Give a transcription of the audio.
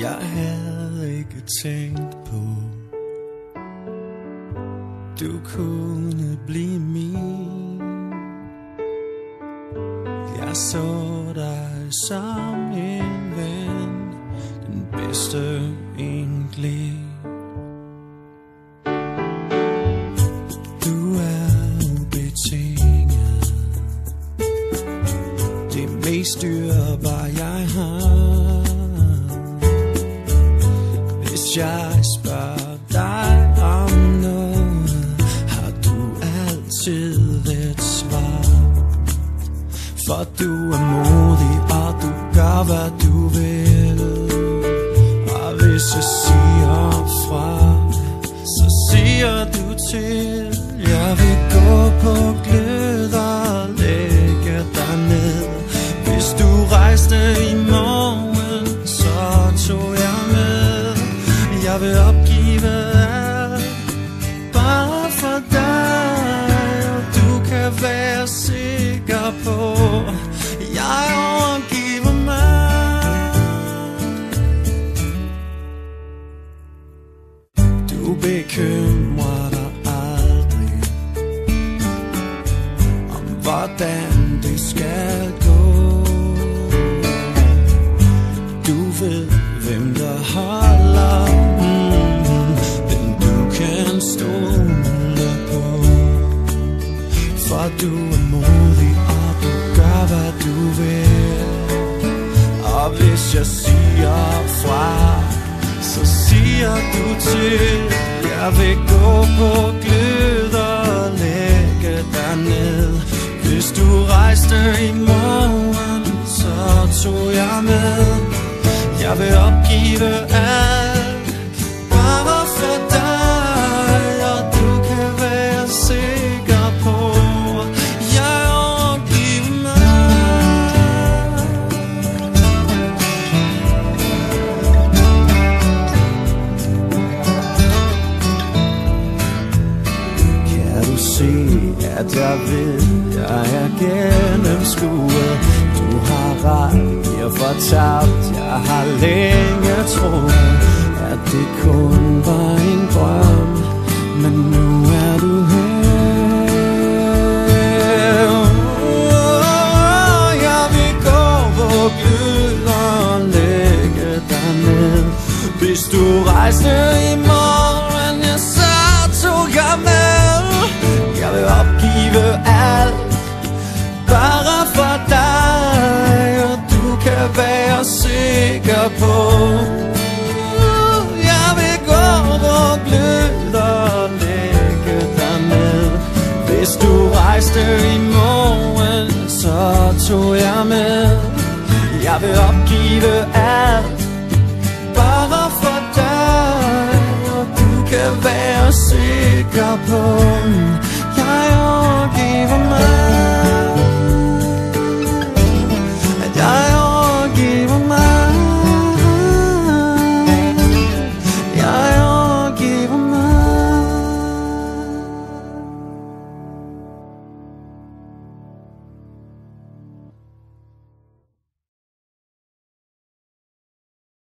Jeg havde ikke tænkt på, du kunne blive min. Jeg så dig som en ven, den bedste egentlig. Du er ubetinget, det mest dyrebare jeg har. Hvis jeg spørger dig om noget, har du altid et svar. For du er modig, og du gør hvad du vil. Og hvis jeg siger fra, så siger du til. Jeg vil gå på glød og lægge dig ned. Hvis du rejste i morgen, så tog jeg med. Jeg vil opgive alt, bare for dig. Og du kan være sikker på, jeg overgiver mig. Du bekymrer dig aldrig om hvordan det skal gå. Du ved hvem der holder, hvem du kan stole på. For du er modig, og du gør hvad du vil. Og hvis jeg siger fra, så siger du til. Jeg vil gå på glød og lægge dig ned. Hvis du rejste i morgen, så tog jeg med. Jeg vil opgive alt, bare for dig. Og du kan være sikker på, jeg overgiver mig. Kan du se, at jeg ved, jeg er gennemskuet. Du har ret, jeg fortabt. Jeg har længe troet, at det kun var en drøm. Men nu er du her. Jeg vil gå på glød og lægge dig ned. Hvis du rejste i morgen, ja, så tog jeg med. Jeg vil opgive alt, bare for dig. Og du kan være sikker på, jeg vil gå på glød og lægge dig ned. Hvis du rejste i morgen, så tog jeg med. Jeg vil opgive alt, bare for dig. Og du kan være sikker på,